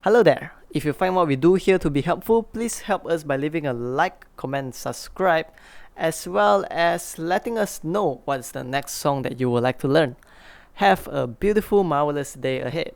Hello there! If you find what we do here to be helpful, please help us by leaving a like, comment, subscribe, as well as letting us know what's the next song that you would like to learn. Have a beautiful, marvelous day ahead.